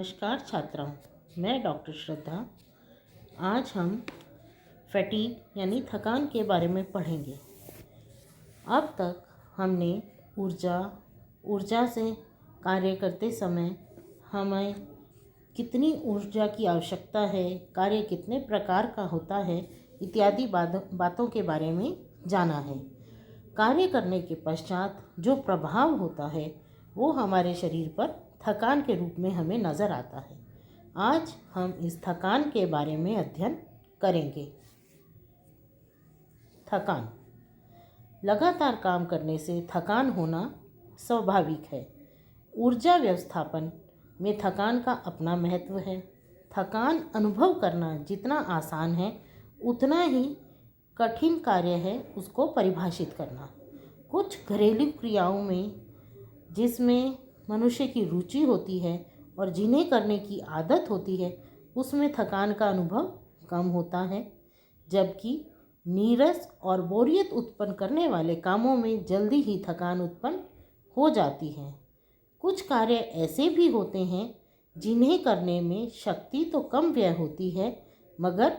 नमस्कार छात्राओं, मैं डॉक्टर श्रद्धा। आज हम फैटीग यानी थकान के बारे में पढ़ेंगे। अब तक हमने ऊर्जा से कार्य करते समय हमें कितनी ऊर्जा की आवश्यकता है, कार्य कितने प्रकार का होता है इत्यादि बातों के बारे में जाना है। कार्य करने के पश्चात जो प्रभाव होता है वो हमारे शरीर पर थकान के रूप में हमें नज़र आता है। आज हम इस थकान के बारे में अध्ययन करेंगे। थकान। लगातार काम करने से थकान होना स्वाभाविक है। ऊर्जा व्यवस्थापन में थकान का अपना महत्व है। थकान अनुभव करना जितना आसान है उतना ही कठिन कार्य है उसको परिभाषित करना। कुछ घरेलू क्रियाओं में जिसमें मनुष्य की रुचि होती है और जिन्हें करने की आदत होती है उसमें थकान का अनुभव कम होता है, जबकि नीरस और बोरियत उत्पन्न करने वाले कामों में जल्दी ही थकान उत्पन्न हो जाती है। कुछ कार्य ऐसे भी होते हैं जिन्हें करने में शक्ति तो कम व्यय होती है, मगर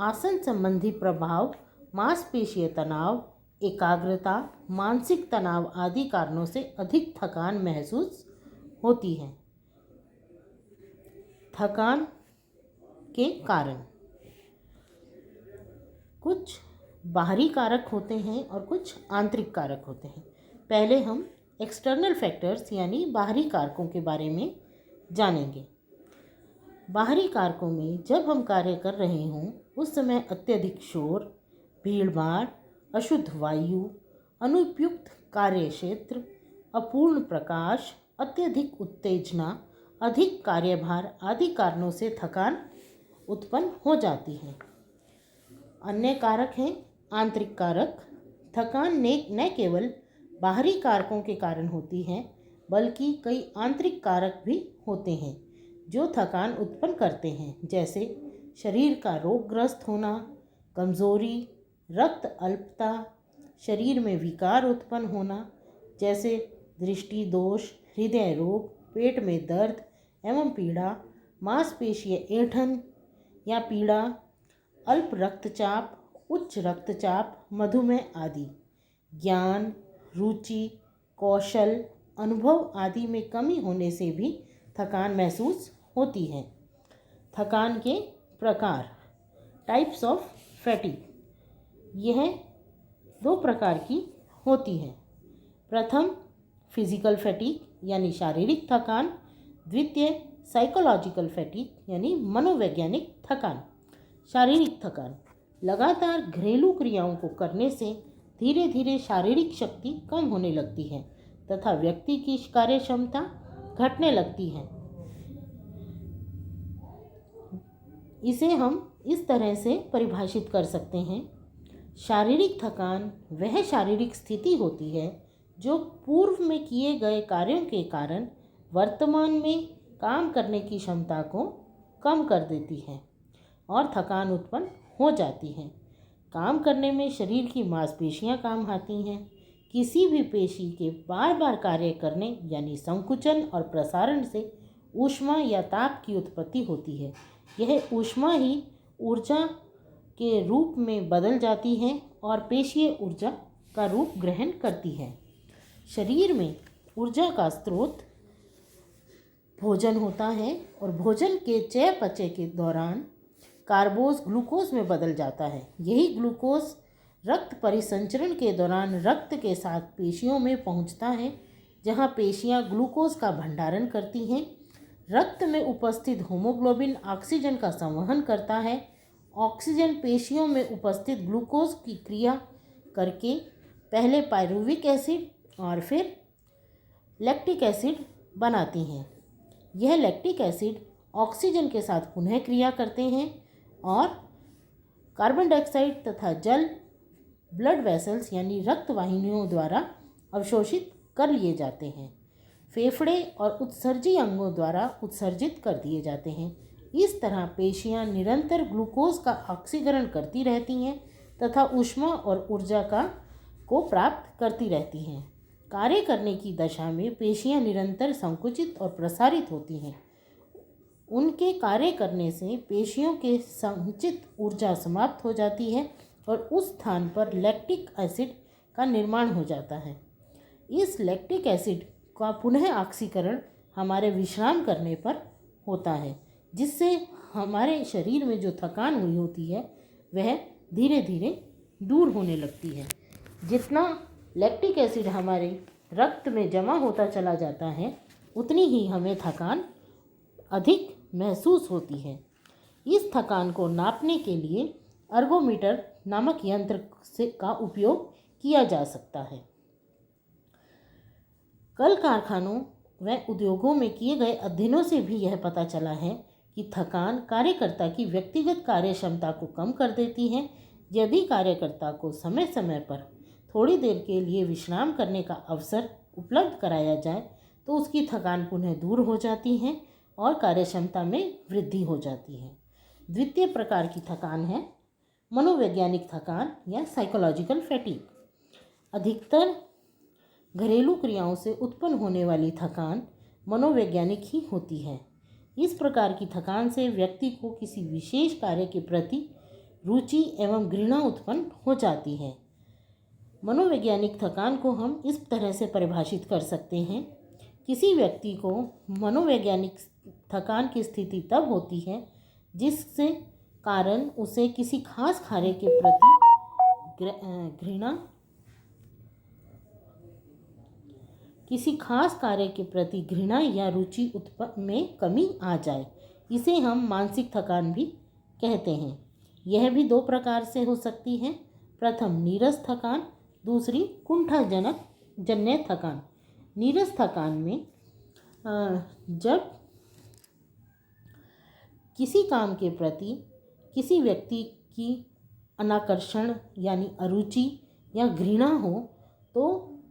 आसन संबंधी प्रभाव, मांसपेशीय तनाव, एकाग्रता, मानसिक तनाव आदि कारणों से अधिक थकान महसूस होती है। थकान के कारण कुछ बाहरी कारक होते हैं और कुछ आंतरिक कारक होते हैं। पहले हम एक्सटर्नल फैक्टर्स यानी बाहरी कारकों के बारे में जानेंगे। बाहरी कारकों में जब हम कार्य कर रहे हों उस समय अत्यधिक शोर, भीड़भाड़, अशुद्ध वायु, अनुपयुक्त कार्यक्षेत्र, अपूर्ण प्रकाश, अत्यधिक उत्तेजना, अधिक कार्यभार आदि कारणों से थकान उत्पन्न हो जाती है। अन्य कारक हैं आंतरिक कारक। थकान न केवल बाहरी कारकों के कारण होती है बल्कि कई आंतरिक कारक भी होते हैं जो थकान उत्पन्न करते हैं, जैसे शरीर का रोगग्रस्त होना, कमजोरी, रक्त अल्पता, शरीर में विकार उत्पन्न होना जैसे दृष्टि दोष, हृदय रोग, पेट में दर्द एवं पीड़ा, मांसपेशीय ऐंठन या पीड़ा, अल्प रक्तचाप, उच्च रक्तचाप, मधुमेह आदि। ज्ञान, रुचि, कौशल, अनुभव आदि में कमी होने से भी थकान महसूस होती है। थकान के प्रकार, टाइप्स ऑफ फैटीग, यह 2 प्रकार की होती है। प्रथम फिजिकल फैटीग यानी शारीरिक थकान, द्वितीय साइकोलॉजिकल फैटीग यानी मनोवैज्ञानिक थकान। शारीरिक थकान, लगातार घरेलू क्रियाओं को करने से धीरे धीरे शारीरिक शक्ति कम होने लगती है तथा व्यक्ति की कार्य क्षमता घटने लगती है। इसे हम इस तरह से परिभाषित कर सकते हैं। शारीरिक थकान वह शारीरिक स्थिति होती है जो पूर्व में किए गए कार्यों के कारण वर्तमान में काम करने की क्षमता को कम कर देती है और थकान उत्पन्न हो जाती है। काम करने में शरीर की मांसपेशियां काम आती हैं। किसी भी पेशी के बार बार कार्य करने यानी संकुचन और प्रसारण से ऊष्मा या ताप की उत्पत्ति होती है। यह ऊष्मा ही ऊर्जा के रूप में बदल जाती है और पेशीय ऊर्जा का रूप ग्रहण करती है। शरीर में ऊर्जा का स्रोत भोजन होता है और भोजन के चयापचय के दौरान कार्बोज ग्लूकोज में बदल जाता है। यही ग्लूकोज रक्त परिसंचरण के दौरान रक्त के साथ पेशियों में पहुंचता है, जहां पेशियां ग्लूकोज का भंडारण करती हैं। रक्त में उपस्थित हीमोग्लोबिन ऑक्सीजन का संवहन करता है। ऑक्सीजन पेशियों में उपस्थित ग्लूकोज की क्रिया करके पहले पायरुविक एसिड और फिर लैक्टिक एसिड बनाती हैं। यह लैक्टिक एसिड ऑक्सीजन के साथ पुनः क्रिया करते हैं और कार्बन डाइऑक्साइड तथा जल ब्लड वेसल्स यानी रक्त वाहिनियों द्वारा अवशोषित कर लिए जाते हैं। फेफड़े और उत्सर्जी अंगों द्वारा उत्सर्जित कर दिए जाते हैं। इस तरह पेशियां निरंतर ग्लूकोज का ऑक्सीकरण करती रहती हैं तथा ऊष्मा और ऊर्जा को प्राप्त करती रहती हैं। कार्य करने की दशा में पेशियां निरंतर संकुचित और प्रसारित होती हैं। उनके कार्य करने से पेशियों के संचित ऊर्जा समाप्त हो जाती है और उस स्थान पर लैक्टिक एसिड का निर्माण हो जाता है। इस लैक्टिक एसिड का पुनः ऑक्सीकरण हमारे विश्राम करने पर होता है, जिससे हमारे शरीर में जो थकान हुई होती है वह धीरे धीरे दूर होने लगती है। जितना लैक्टिक एसिड हमारे रक्त में जमा होता चला जाता है उतनी ही हमें थकान अधिक महसूस होती है। इस थकान को नापने के लिए अर्गोमीटर नामक यंत्र का उपयोग किया जा सकता है। कल कारखानों व उद्योगों में किए गए अध्ययनों से भी यह पता चला है कि थकान कार्यकर्ता की व्यक्तिगत कार्य क्षमता को कम कर देती है। यदि कार्यकर्ता को समय समय पर थोड़ी देर के लिए विश्राम करने का अवसर उपलब्ध कराया जाए तो उसकी थकान पुनः दूर हो जाती है और कार्यक्षमता में वृद्धि हो जाती है। द्वितीय प्रकार की थकान है मनोवैज्ञानिक थकान या साइकोलॉजिकल फैटीग। अधिकतर घरेलू क्रियाओं से उत्पन्न होने वाली थकान मनोवैज्ञानिक ही होती है। इस प्रकार की थकान से व्यक्ति को किसी विशेष कार्य के प्रति रुचि एवं घृणा उत्पन्न हो जाती है। मनोवैज्ञानिक थकान को हम इस तरह से परिभाषित कर सकते हैं, किसी व्यक्ति को मनोवैज्ञानिक थकान की स्थिति तब होती है जिससे कारण उसे किसी खास कार्य के प्रति घृणा या रुचि उत्पन्न में कमी आ जाए। इसे हम मानसिक थकान भी कहते हैं। यह भी दो प्रकार से हो सकती है। प्रथम नीरस थकान, दूसरी कुंठाजनक जन्य थकान। नीरस थकान में जब किसी काम के प्रति किसी व्यक्ति की अनाकर्षण यानी अरुचि या घृणा हो तो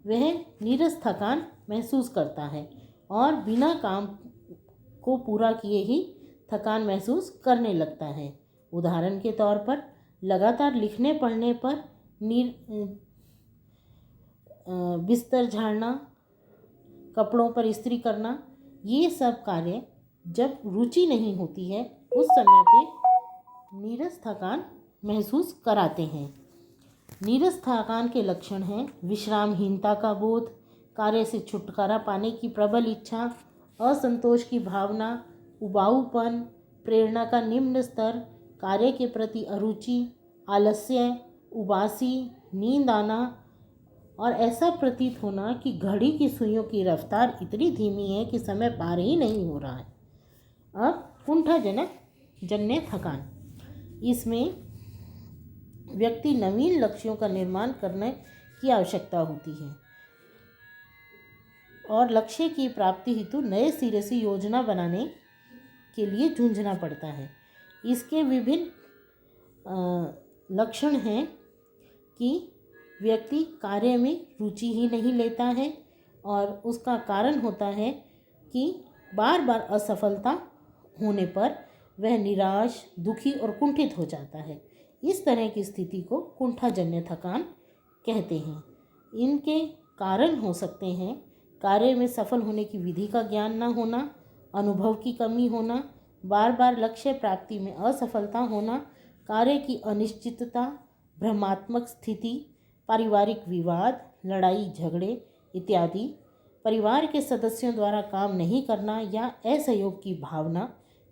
वह नीरस थकान महसूस करता है और बिना काम को पूरा किए ही थकान महसूस करने लगता है। उदाहरण के तौर पर लगातार लिखने पढ़ने पर बिस्तर झाड़ना, कपड़ों पर इस्त्री करना, ये सब कार्य जब रुचि नहीं होती है उस समय पे नीरस थकान महसूस कराते हैं। नीरस थकान के लक्षण हैं विश्रामहीनता का बोध, कार्य से छुटकारा पाने की प्रबल इच्छा, असंतोष की भावना, उबाऊपन, प्रेरणा का निम्न स्तर, कार्य के प्रति अरुचि, आलस्य, उबासी, नींद आना और ऐसा प्रतीत होना कि घड़ी की सुइयों की रफ्तार इतनी धीमी है कि समय पार ही नहीं हो रहा है। अब कुंठाजनक जन्य थकान, इसमें व्यक्ति नवीन लक्ष्यों का निर्माण करने की आवश्यकता होती है और लक्ष्य की प्राप्ति हेतु नए सिरे से योजना बनाने के लिए जूझना पड़ता है। इसके विभिन्न लक्षण हैं कि व्यक्ति कार्य में रुचि ही नहीं लेता है और उसका कारण होता है कि बार बार असफलता होने पर वह निराश, दुखी और कुंठित हो जाता है। इस तरह की स्थिति को कुंठाजन्य थकान कहते हैं। इनके कारण हो सकते हैं कार्य में सफल होने की विधि का ज्ञान न होना, अनुभव की कमी होना, बार बार लक्ष्य प्राप्ति में असफलता होना, कार्य की अनिश्चितता, भ्रमात्मक स्थिति, पारिवारिक विवाद, लड़ाई झगड़े इत्यादि, परिवार के सदस्यों द्वारा काम नहीं करना या असहयोग की भावना,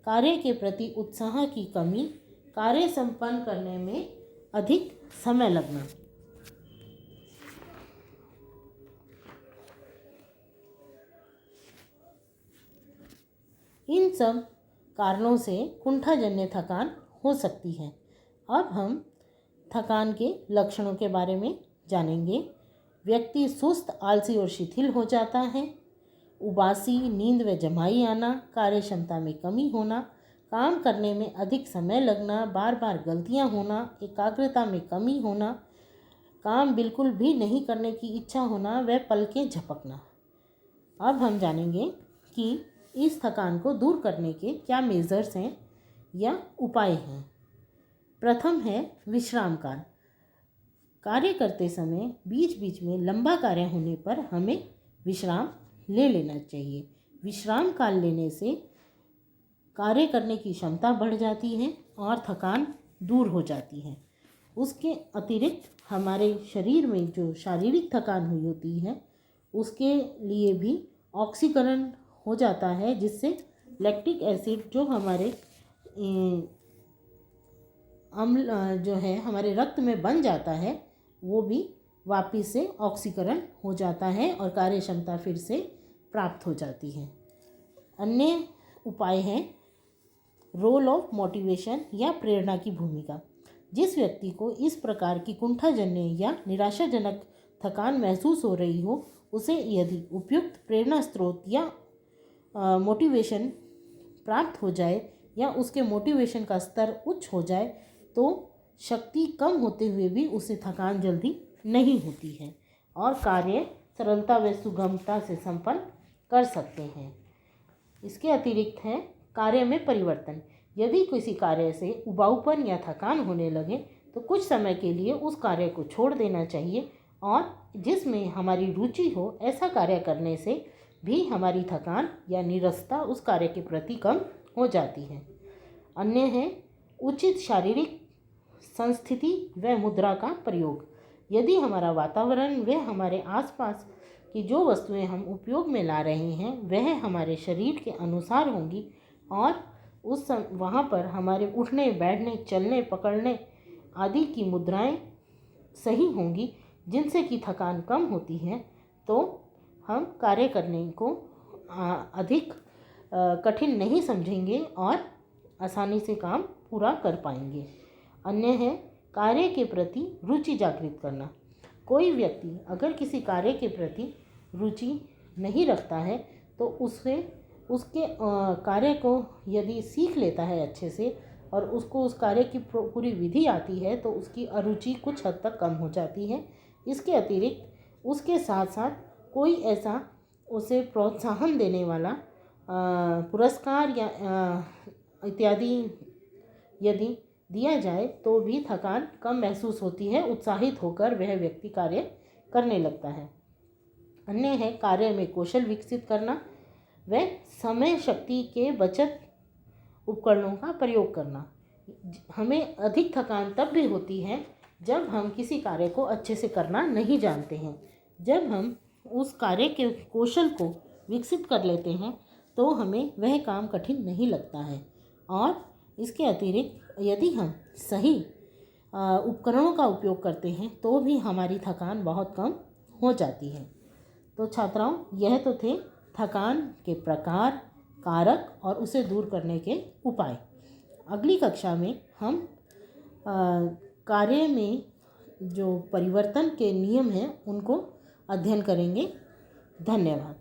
कार्य के प्रति उत्साह की कमी, कार्य संपन्न करने में अधिक समय लगना। इन सब कारणों से कुंठाजन्य थकान हो सकती है। अब हम थकान के लक्षणों के बारे में जानेंगे। व्यक्ति सुस्त, आलसी और शिथिल हो जाता है। उबासी, नींद व जमाई आना, कार्य क्षमता में कमी होना, काम करने में अधिक समय लगना, बार बार गलतियां होना, एकाग्रता में कमी होना, काम बिल्कुल भी नहीं करने की इच्छा होना व पलकें झपकना। अब हम जानेंगे कि इस थकान को दूर करने के क्या मेजर्स हैं या उपाय हैं। प्रथम है विश्राम काल। कार्य करते समय बीच बीच में लंबा कार्य होने पर हमें विश्राम ले लेना चाहिए। विश्राम काल लेने से कार्य करने की क्षमता बढ़ जाती है और थकान दूर हो जाती है। उसके अतिरिक्त हमारे शरीर में जो शारीरिक थकान हुई होती है उसके लिए भी ऑक्सीकरण हो जाता है, जिससे लैक्टिक एसिड जो हमारे अम्ल जो है हमारे रक्त में बन जाता है वो भी वापस से ऑक्सीकरण हो जाता है और कार्य क्षमता फिर से प्राप्त हो जाती है। अन्य उपाय हैं रोल ऑफ मोटिवेशन या प्रेरणा की भूमिका। जिस व्यक्ति को इस प्रकार की कुंठाजन्य या निराशाजनक थकान महसूस हो रही हो, उसे यदि उपयुक्त प्रेरणा स्रोत या मोटिवेशन प्राप्त हो जाए या उसके मोटिवेशन का स्तर उच्च हो जाए तो शक्ति कम होते हुए भी उसे थकान जल्दी नहीं होती है और कार्य सरलता व सुगमता से संपन्न कर सकते हैं। इसके अतिरिक्त है कार्य में परिवर्तन। यदि किसी कार्य से उबाऊपन या थकान होने लगे तो कुछ समय के लिए उस कार्य को छोड़ देना चाहिए और जिसमें हमारी रुचि हो ऐसा कार्य करने से भी हमारी थकान या नीरसता उस कार्य के प्रति कम हो जाती है। अन्य है उचित शारीरिक संस्थिति व मुद्रा का प्रयोग। यदि हमारा वातावरण व हमारे आसपास की जो वस्तुएं हम उपयोग में ला रहे हैं वह हमारे शरीर के अनुसार होंगी और वहाँ पर हमारे उठने बैठने चलने पकड़ने आदि की मुद्राएं सही होंगी जिनसे कि थकान कम होती है, तो हम कार्य करने को अधिक कठिन नहीं समझेंगे और आसानी से काम पूरा कर पाएंगे। अन्य है कार्य के प्रति रुचि जागृत करना। कोई व्यक्ति अगर किसी कार्य के प्रति रुचि नहीं रखता है तो उसके कार्य को यदि सीख लेता है अच्छे से और उसको उस कार्य की पूरी विधि आती है तो उसकी अरुचि कुछ हद तक कम हो जाती है। इसके अतिरिक्त उसके साथ साथ कोई ऐसा उसे प्रोत्साहन देने वाला पुरस्कार या इत्यादि यदि दिया जाए तो भी थकान कम महसूस होती है, उत्साहित होकर वह व्यक्ति कार्य करने लगता है। अन्य है कार्य में कौशल विकसित करना व समय शक्ति के बचत उपकरणों का प्रयोग करना। हमें अधिक थकान तब भी होती है जब हम किसी कार्य को अच्छे से करना नहीं जानते हैं। जब हम उस कार्य के कौशल को विकसित कर लेते हैं तो हमें वह काम कठिन नहीं लगता है और इसके अतिरिक्त यदि हम सही उपकरणों का उपयोग करते हैं तो भी हमारी थकान बहुत कम हो जाती है। तो छात्राओं, यह तो थे थकान के प्रकार, कारक और उसे दूर करने के उपाय। अगली कक्षा में हम कार्य में जो परिवर्तन के नियम हैं उनको अध्ययन करेंगे। धन्यवाद।